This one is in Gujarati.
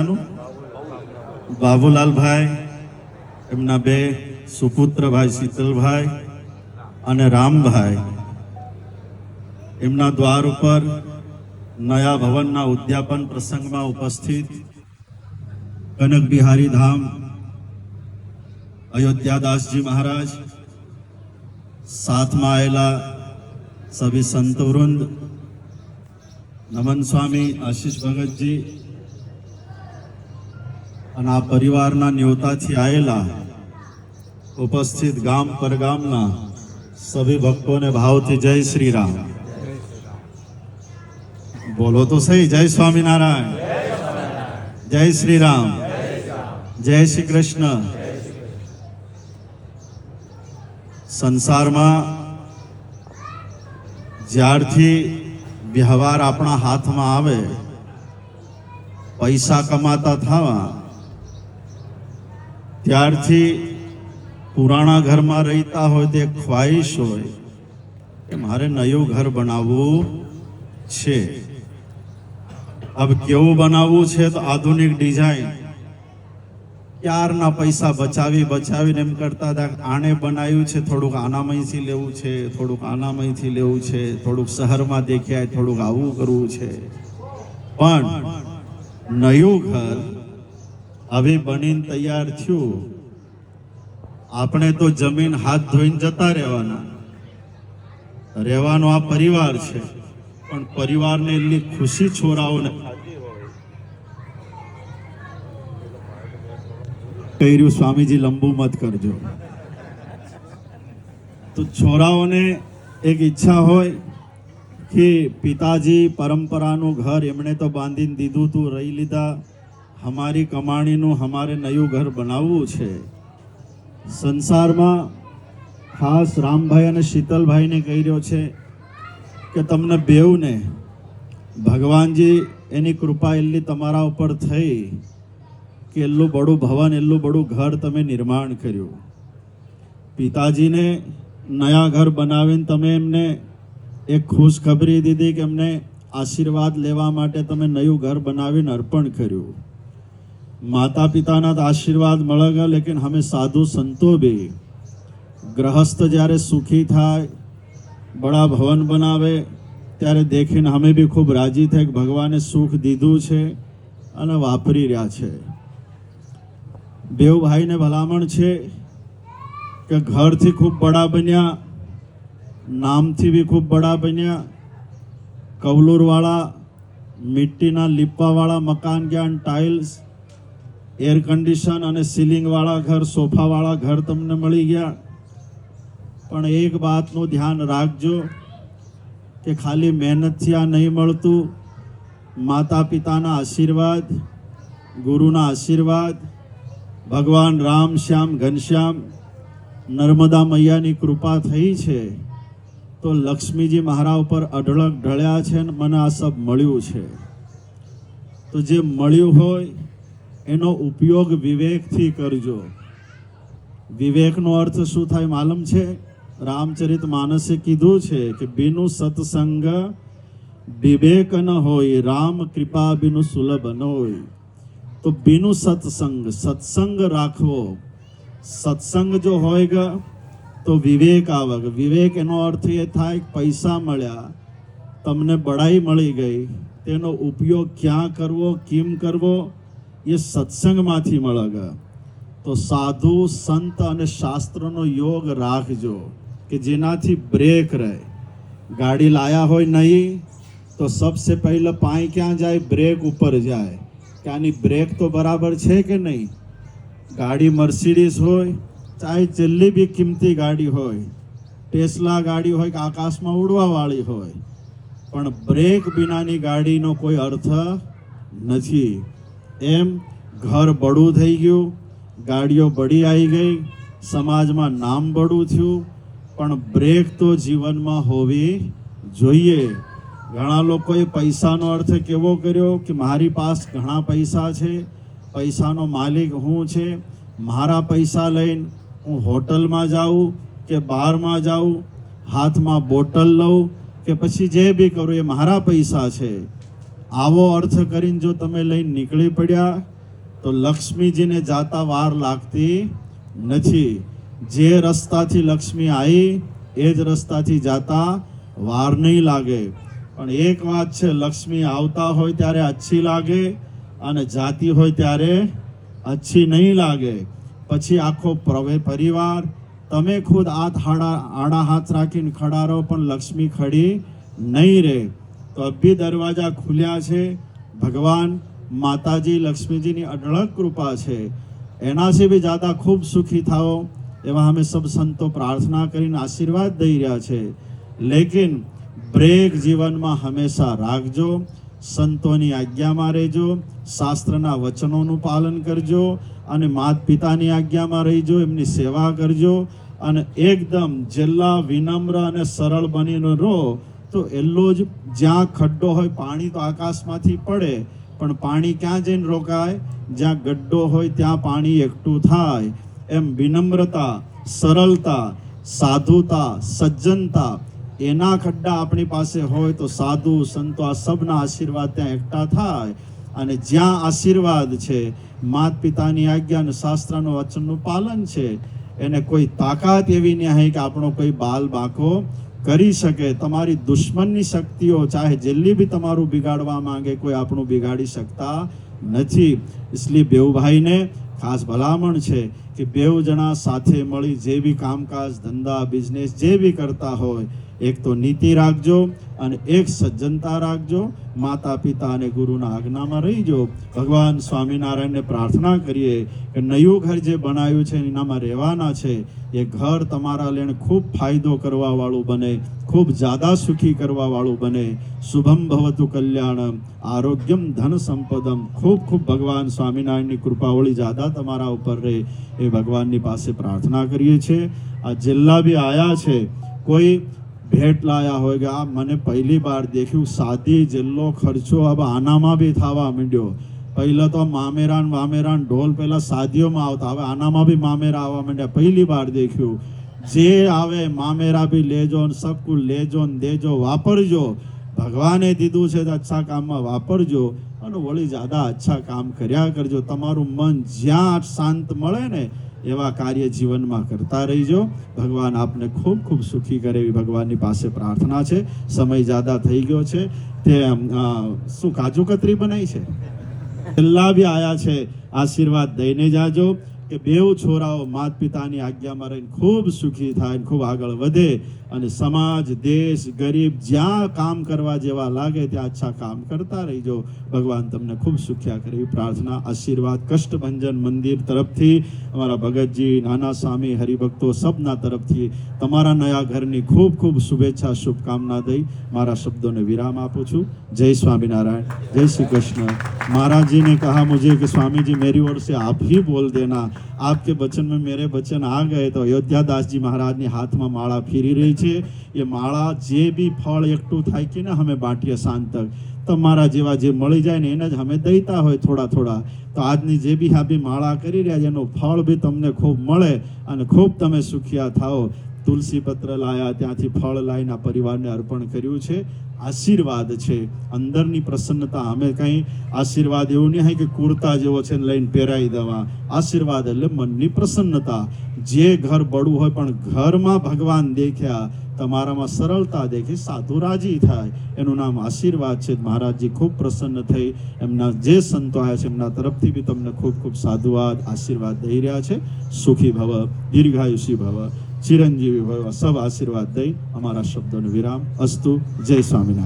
નાનું બાબુલાલભાઈ, એમના બે સુપુત્ર ભાઈ શીતલભાઈ અને રામભાઈ, એમના દ્વાર ઉપર નયા ભવનના ઉદ્યાપન પ્રસંગમાં ઉપસ્થિત કનક બિહારી ધામ અયોધ્યાદાસજી મહારાજ, સાથમાં આવેલા સભી સંત વૃંદ, નમન સ્વામી, આશીષ ભગતજી અને આ પરિવારના ન્યોતાથી આવેલા ઉપસ્થિત ગામ પરગામના સભી ભક્તોને ભાવથી જય શ્રી રામ. બોલો તો સહી, જય સ્વામિનારાયણ, જય શ્રી રામ, જય શ્રી કૃષ્ણ. સંસારમાં જ્યારથી વ્યવહાર આપણા હાથમાં આવે, પૈસા કમાતા થવા, ત્યારથી પુરાણા ઘરમાં રહેતા હોય તે ખ્વાહિશ હોય કે મારે નયું ઘર બનાવવું છે. अब કેવું બનાવવું છે તો આધુનિક ડિઝાઇન. ક્યારના પૈસા બચાવીને એમ કરતા હતા આને બનાવ્યું છે, થોડુંક આનામયથી લેવું છે, થોડુંક આનામયથી લેવું છે, થોડુંક શહેરમાં દેખાય, થોડુંક આવું કરવું છે. પણ નયું ઘર હવે બનીને તૈયાર થયું, આપણે તો જમીન હાથ ધોઈને જતા રહેવાનો આ પરિવાર છે. પણ પરિવારને એટલી ખુશી છોરાઓને કર્યું, સ્વામીજી લંબુ મત કરજો. તો છોરાઓને એક ઈચ્છા હોય કે પિતાજી પરંપરાનું ઘર એમણે તો બાંધીને દીધું તું, રહી લીધા, હમારી કમાણીનું હમારે નયું ઘર બનાવવું છે. સંસારમાં ખાસ રામભાઈ અને શીતલભાઈને કહી રહ્યો છે કે તમને બેઉને ભગવાનજી એની કૃપા એટલી તમારા ઉપર થઈ કે એટલું બડું ભવન, એટલું બડું ઘર તમે નિર્માણ કર્યું. પિતાજીને નયા ઘર બનાવીને તમે એમને એક ખુશખબરી દીધી કે એમને આશીર્વાદ લેવા માટે તમે નયું ઘર બનાવીને અર્પણ કર્યું. માતા પિતાના આશીર્વાદ મળે ગયા, લેકિન હમે સાધુ સંતો બી ગ્રહસ્થ જ્યારે સુખી થાય, બડા ભવન બનાવે, ત્યારે દેખીને અમે બી ખૂબ રાજી થાય કે ભગવાને સુખ દીધું છે અને વાપરી રહ્યા છે. બેઉ ભાઈને ભલામણ છે કે ઘરથી ખૂબ બડા બન્યા, નામથી બી ખૂબ બડા બન્યા. કવલુરવાળા મિટ્ટીના લીપાવાળા મકાન ગયા, ટાઇલ્સ, એર કન્ડિશન અને સીલિંગવાળા ઘર, સોફાવાળા ઘર તમને મળી ગયા. પણ એક વાતનું ધ્યાન રાખજો કે ખાલી મહેનતથી આ નહીં મળતું. માતા પિતાના આશીર્વાદ, ગુરુના આશીર્વાદ, ભગવાન રામ શ્યામ ઘનશ્યામ નર્મદા મૈયાની કૃપા થઈ છે તો લક્ષ્મીજી મારા ઉપર અઢળક ઢળ્યા છે અને મને આ સબ મળ્યું છે. તો જે મળ્યું હોય એનો ઉપયોગ વિવેકથી કરજો. વિવેકનો અર્થ શું થાય માલુમ છે? રામચરિત માનસે કીધું છે કે બિનુ સત્સંગ વિવેક ન હોય, રામ કૃપા બિનુ સુલભ ન હોય. તો બિનુ સત્સંગ, સત્સંગ રાખવો. સત્સંગ જો હોય તો વિવેક આવે. વિવેક એનો અર્થ એ થાય કે પૈસા મળ્યા, તમને બડાઈ મળી ગઈ, તેનો ઉપયોગ ક્યાં કરવો, કેમ કરવો, એ સત્સંગમાંથી મળે. તો સાધુ સંત અને શાસ્ત્રનો યોગ રાખજો કે જેનાથી બ્રેક રહે. ગાડી લાયા હોય નહીં તો સબસે પહેલા પાય ક્યાં જાય? બ્રેક ઉપર જાય કે આની બ્રેક તો બરાબર છે કે નહીં. ગાડી મર્સિડીઝ હોય, ચાહે જેટલી બી કિંમતી ગાડી હોય, ટેસ્લા ગાડી હોય કે આકાશમાં ઉડવાવાળી હોય, પણ બ્રેક વિનાની ગાડીનો કોઈ અર્થ નથી. એમ ઘર બડું થઈ ગયું, ગાડીઓ બડી આવી ગઈ, સમાજમાં નામ બડું થયું, પણ બ્રેક તો જીવનમાં હોવી જોઈએ. ઘણા લોકોએ પૈસાનો અર્થ કેવો કર્યો કે મારી પાસે ઘણા પૈસા છે, પૈસાનો માલિક હું છે, મારા પૈસા લઈને હું હોટલમાં જાઉં કે બારમાં જાઉં, હાથમાં બોટલ લઉં કે પછી જે બી કરું એ મારા પૈસા છે, આવો અર્થ કરીને જો તમે લઈને નીકળી પડ્યા તો લક્ષ્મીજીને જાતા વાર લાગતી નથી. જે રસ્તાથી લક્ષ્મી આવી એ જ રસ્તાથી જાતા વાર નહીં લાગે. પણ એક વાત છે, લક્ષ્મી આવતા હોય ત્યારે અચ્છી લાગે અને જાતી હોય ત્યારે અચ્છી નહીં લાગે. પછી આખો પરિવાર, તમે ખુદ આડા હાથ રાખીને ખડા રહો પણ લક્ષ્મી ખડી નહીં રહે. તો અભી દરવાજા ખુલ્યા છે. ભગવાન માતાજી લક્ષ્મીજીની અઢળક કૃપા છે. એનાથી બી જ્યાદા ખૂબ સુખી થાઓ એવા અમે સબ સંતો પ્રાર્થના કરીને આશીર્વાદ દઈ રહ્યા છે. લેકિન બ્રેક જીવનમાં હંમેશા રાખજો, સંતોની આજ્ઞામાં રહેજો, શાસ્ત્રના વચનોનું પાલન કરજો અને માતા પિતાની આજ્ઞામાં રહીજો, એમની સેવા કરજો અને એકદમ જેટલા વિનમ્ર અને સરળ બનીને રહો તો એટલો જ. જ્યાં ખડ્ડો હોય, પાણી તો આકાશમાંથી પડે પણ પાણી ક્યાં જઈને રોકાય? જ્યાં ગड्ढો હોય ત્યાં પાણી એકઠું થાય. એમ વિનમ્રતા, સરળતા, સાધુતા, સજ્જનતા એના ખડ્ડા આપણી પાસે હોય તો સાધુ સંતો આ સબના આશીર્વાદ ત્યાં એકઠા થાય. અને જ્યાં આશીર્વાદ છે, માતા પિતાની આજ્ઞા અને શાસ્ત્રનું વચનનું પાલન છે, એને કોઈ તાકાત એવી નહીં કે આપણો કોઈ બાલ બાંકો કરી શકે. તમારી દુશ્મનની શક્તિઓ ચાહે જેટલી બી તમારું બિગાડવા માંગે, કોઈ આપણું બિગાડી શકતા નથી. इसलिए બેઉ ભાઈને ખાસ ભલામણ છે કે બેઉ જણા સાથે મળી જે બી કામકાજ, ધંધા, બિઝનેસ જે બી કરતા હોય, એક તો નીતિ રાખજો અને એક સજ્જનતા રાખજો. માતા પિતા અને ગુરુના આજ્ઞામાં રહીજો. ભગવાન સ્વામિનારાયણને પ્રાર્થના કરીએ કે નયું ઘર જે બનાવ્યું છે એનામાં રહેવાના છે, એ ઘર તમારા લઈને ખૂબ ફાયદો કરવાવાળું બને, ખૂબ જ્યાદા સુખી કરવાવાળું બને. શુભમ ભવતુ કલ્યાણમ, આરોગ્યમ ધન સંપદમ. ખૂબ ખૂબ ભગવાન સ્વામિનારાયણની કૃપાવળી જ્યાદા તમારા ઉપર રહે એ ભગવાનની પાસે પ્રાર્થના કરીએ છીએ. આ જેટલા બી આયા છે, કોઈ भेट लाया होगा, मैंने पहली बार देख्યું शादी જેટલો ખર્ચો હવે આનામાં બી થવા માંડ્યો. પહેલા તો મામેરાન વામેરાન ઢોલ પહેલા શાદીઓમાં આવતા, હવે આનામાં બી મામેરા આવવા માંડ્યા. પહેલી બાર દેખ્યું. જે આવે મામેરા બી લેજો ને સબ કુછ લેજો ને દેજો, વાપરજો. ભગવાને દીધું છે તો અચ્છા કામમાં વાપરજો અને વળી જ્યાદા અચ્છા કામ કર્યા કરજો. તમારું મન જ્યાં શાંત મળે ને એવા કાર્ય જીવનમાં કરતા રહીજો. ભગવાન આપને ખૂબ ખૂબ સુખી કરે એવી ભગવાનની પાસે પ્રાર્થના છે. સમય જ્યાદા થઈ ગયો છે. તે શું કાજુ કતરી બનાવી છે? છેલ્લા બી આયા છે, આશીર્વાદ દઈને જાજો કે બેઉ છોરાઓ માતા પિતાની આજ્ઞામાં રહીને ખૂબ સુખી થાય, ખૂબ આગળ વધે અને સમાજ, દેશ, ગરીબ જ્યાં કામ કરવા જેવા લાગે ત્યાં અચ્છા કામ કરતા રહીજો. ભગવાન તમને ખૂબ સુખ્યા કરે એવી પ્રાર્થના, આશીર્વાદ કષ્ટભંજન મંદિર તરફથી, અમારા ભગતજી, નાના સ્વામી, હરિભક્તો સબના તરફથી તમારા નયા ઘરની ખૂબ ખૂબ શુભેચ્છા, શુભકામના દઈ મારા શબ્દોને વિરામ આપું છું. जय स्वामीनारायण, जय श्री कृष्ण. महाराज जी ने कहा मुझे कि स्वामी जी मेरी ओर से आप ही बोल देना. आपके वचन में मेरे वचन आ गए तो अयोध्या दास जी महाराज ने हाथ में माला ફેરી રહી છે. એ માળા જે બી ફળ એકઠું થાય કે ને અમે બાંટીએ સાંજ તક, તમારા જેવા જે મળી જાય ને એને જ અમે દઈતા હોય થોડા થોડા. તો આજની જે બી આ બી માળા કરી રહ્યા છે એનું ફળ બી તમને ખૂબ મળે અને ખૂબ તમે સુખિયા થાઓ. તુલસી પત્ર લાયા, ત્યાંથી ફળ લાવીને પરિવારને અર્પણ કર્યું છે. આશીર્વાદ છે, અંદરની પ્રસન્નતા. અમે કંઈ આશીર્વાદ એવું નહીં હોય કે કુર્તા જેવો છે ને લઈને પહેરાવી દેવા. આશીર્વાદ એટલે મનની પ્રસન્નતા. જે ઘર બળું હોય પણ ઘરમાં ભગવાન દેખ્યા, તમારામાં સરળતા દેખી, સાધુ રાજી થાય, એનું નામ આશીર્વાદ છે. મહારાજજી ખૂબ પ્રસન્ન થઈ. એમના જે સંતો આવ્યા છે એમના તરફથી બી તમને ખૂબ ખૂબ સાધુવાદ, આશીર્વાદ દઈ રહ્યા છે. સુખી ભવ, દીર્ઘાયુષી ભવ, ચિરંજીવી ભવ, સબ આશીર્વાદ દઈ અમારા શબ્દોનો વિરામ. અસ્તુ. જય સ્વામિનારાયણ.